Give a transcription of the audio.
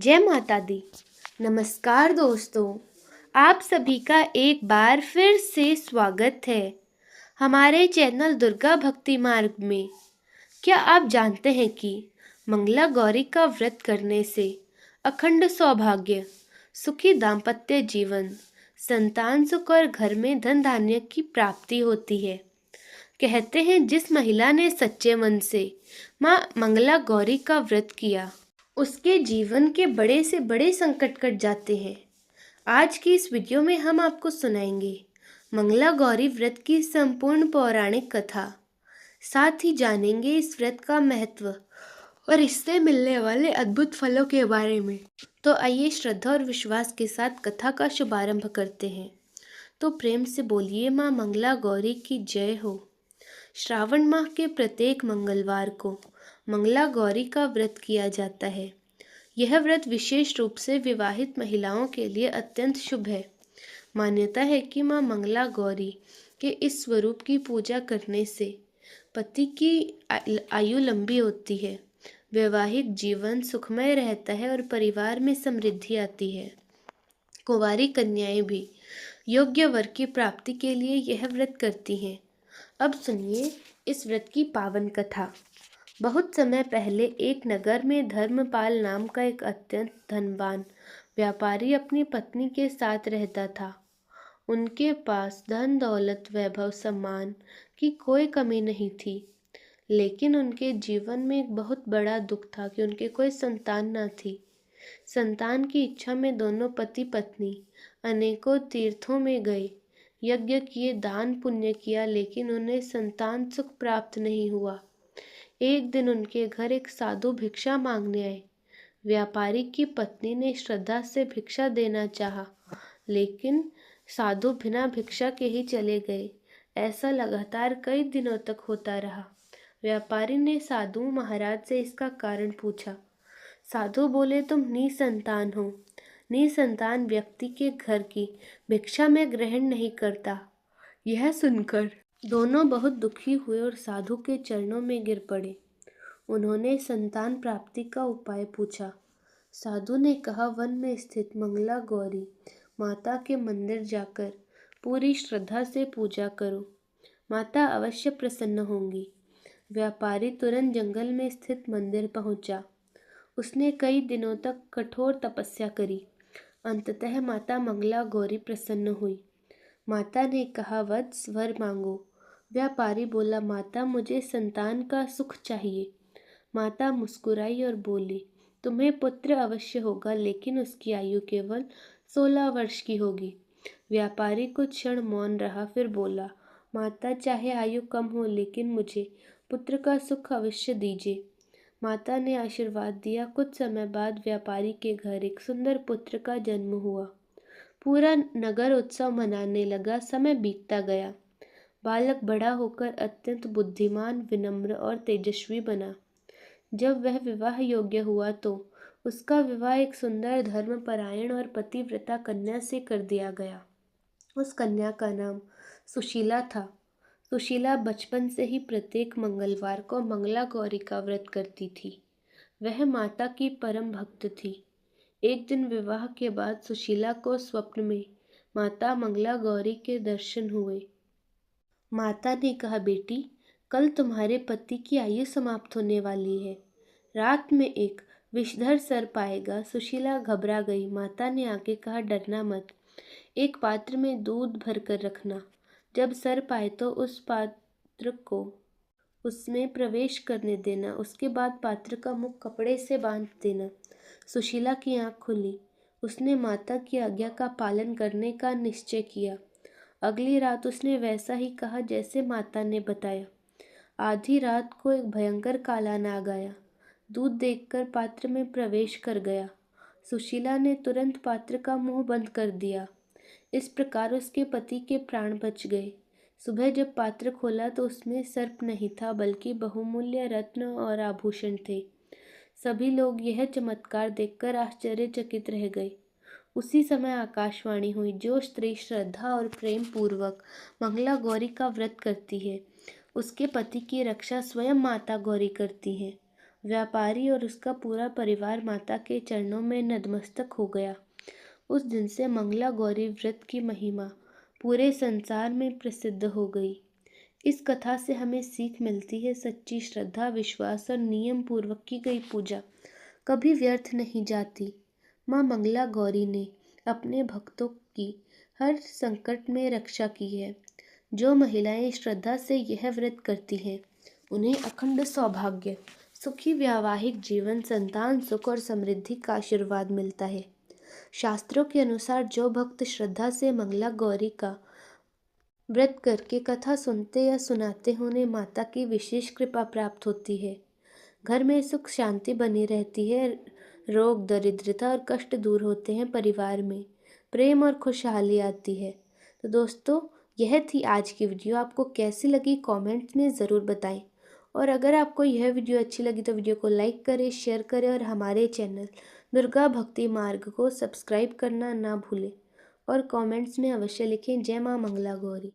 जय माता दी। नमस्कार दोस्तों, आप सभी का एक बार फिर से स्वागत है हमारे चैनल दुर्गा भक्ति मार्ग में। क्या आप जानते हैं कि मंगला गौरी का व्रत करने से अखंड सौभाग्य, सुखी दाम्पत्य जीवन, संतान सुख और घर में धन धान्य की प्राप्ति होती है। कहते हैं जिस महिला ने सच्चे मन से माँ मंगला गौरी का व्रत किया उसके जीवन के बड़े से बड़े संकट कट जाते हैं। आज की इस वीडियो में हम आपको सुनाएंगे मंगला गौरी व्रत की संपूर्ण पौराणिक कथा। साथ ही जानेंगे इस व्रत का महत्व और इससे मिलने वाले अद्भुत फलों के बारे में। तो आइए श्रद्धा और विश्वास के साथ कथा का शुभारंभ करते हैं। तो प्रेम से बोलिए माँ मंगला गौरी की जय हो। श्रावण माह के प्रत्येक मंगलवार को मंगला गौरी का व्रत किया जाता है। यह व्रत विशेष रूप से विवाहित महिलाओं के लिए अत्यंत शुभ है। मान्यता है कि माँ मंगला गौरी के इस स्वरूप की पूजा करने से पति की आयु लंबी होती है, वैवाहिक जीवन सुखमय रहता है और परिवार में समृद्धि आती है। कुंवारी कन्याएं भी योग्य वर की प्राप्ति के लिए यह व्रत करती हैं। अब सुनिए इस व्रत की पावन कथा। बहुत समय पहले एक नगर में धर्मपाल नाम का एक अत्यंत धनवान व्यापारी अपनी पत्नी के साथ रहता था। उनके पास धन दौलत वैभव सम्मान की कोई कमी नहीं थी, लेकिन उनके जीवन में एक बहुत बड़ा दुख था कि उनके कोई संतान न थी। संतान की इच्छा में दोनों पति पत्नी अनेकों तीर्थों में गए, यज्ञ किए, दान पुण्य किया, लेकिन उन्हें संतान सुख प्राप्त नहीं हुआ। एक दिन उनके घर एक साधु भिक्षा मांगने आए। व्यापारी की पत्नी ने श्रद्धा से भिक्षा देना चाहा, लेकिन साधु बिना भिक्षा के ही चले गए। ऐसा लगातार कई दिनों तक होता रहा। व्यापारी ने साधु महाराज से इसका कारण पूछा। साधु बोले, तुम निसंतान हो। निसंतान व्यक्ति के घर की भिक्षा में ग्रहण नहीं करता। यह सुनकर दोनों बहुत दुखी हुए और साधु के चरणों में गिर पड़े। उन्होंने संतान प्राप्ति का उपाय पूछा। साधु ने कहा, वन में स्थित मंगला गौरी माता के मंदिर जाकर पूरी श्रद्धा से पूजा करो, माता अवश्य प्रसन्न होंगी। व्यापारी तुरंत जंगल में स्थित मंदिर पहुंचा। उसने कई दिनों तक कठोर तपस्या करी। अंततः माता मंगला गौरी प्रसन्न हुई। माता ने कहा, वत्स वर मांगो। व्यापारी बोला, माता मुझे संतान का सुख चाहिए। माता मुस्कुराई और बोली, तुम्हें पुत्र अवश्य होगा, लेकिन उसकी आयु केवल 16 वर्ष की होगी। व्यापारी कुछ क्षण मौन रहा, फिर बोला, माता चाहे आयु कम हो, लेकिन मुझे पुत्र का सुख अवश्य दीजिए। माता ने आशीर्वाद दिया। कुछ समय बाद व्यापारी के घर एक सुंदर पुत्र का जन्म हुआ। पूरा नगर उत्सव मनाने लगा। समय बीतता गया। बालक बड़ा होकर अत्यंत बुद्धिमान, विनम्र और तेजस्वी बना। जब वह विवाह योग्य हुआ तो उसका विवाह एक सुंदर, धर्मपरायण और पतिव्रता कन्या से कर दिया गया। उस कन्या का नाम सुशीला था। सुशीला बचपन से ही प्रत्येक मंगलवार को मंगला गौरी का व्रत करती थी। वह माता की परम भक्त थी। एक दिन विवाह के बाद सुशीला को स्वप्न में माता मंगला गौरी के दर्शन हुए। माता ने कहा, बेटी, कल तुम्हारे पति की आयु समाप्त होने वाली है। रात में एक विषधर सर्प आएगा। सुशीला घबरा गई। माता ने आगे कहा, डरना मत, एक पात्र में दूध भरकर रखना। जब सर्प आए तो उस पात्र को उसमें प्रवेश करने देना। उसके बाद पात्र का मुख कपड़े से बांध देना। सुशीला की आंख खुली। उसने माता की आज्ञा का पालन करने का निश्चय किया। अगली रात उसने वैसा ही कहा जैसे माता ने बताया। आधी रात को एक भयंकर काला नाग आया। दूध देखकर पात्र में प्रवेश कर गया। सुशीला ने तुरंत पात्र का मुंह बंद कर दिया। इस प्रकार उसके पति के प्राण बच गए। सुबह जब पात्र खोला तो उसमें सर्प नहीं था, बल्कि बहुमूल्य रत्न और आभूषण थे। सभी लोग यह चमत्कार देखकर आश्चर्यचकित रह गए। उसी समय आकाशवाणी हुई, जो स्त्री श्रद्धा और प्रेम पूर्वक मंगला गौरी का व्रत करती है, उसके पति की रक्षा स्वयं माता गौरी करती है। व्यापारी और उसका पूरा परिवार माता के चरणों में नतमस्तक हो गया। उस दिन से मंगला गौरी व्रत की महिमा पूरे संसार में प्रसिद्ध हो गई। इस कथा से हमें सीख मिलती है, सच्ची श्रद्धा, विश्वास और नियम पूर्वक की गई पूजा कभी व्यर्थ नहीं जाती। माँ मंगला गौरी ने अपने भक्तों की हर संकट में रक्षा की है। जो महिलाएं श्रद्धा से यह व्रत करती हैं, उन्हें अखंड सौभाग्य, सुखी वैवाहिक जीवन, संतान सुख और समृद्धि का आशीर्वाद मिलता है। शास्त्रों के अनुसार जो भक्त श्रद्धा से मंगला गौरी का व्रत करके कथा सुनते या सुनाते हैं, उन्हें माता की विशेष कृपा प्राप्त होती है। घर में सुख शांति बनी रहती है, रोग दरिद्रता और कष्ट दूर होते हैं, परिवार में प्रेम और खुशहाली आती है। तो दोस्तों, यह थी आज की वीडियो। आपको कैसी लगी कमेंट्स में ज़रूर बताएं। और अगर आपको यह वीडियो अच्छी लगी तो वीडियो को लाइक करें, शेयर करें और हमारे चैनल दुर्गा भक्ति मार्ग को सब्सक्राइब करना ना भूलें। और कमेंट्स में अवश्य लिखें जय माँ मंगला गौरी।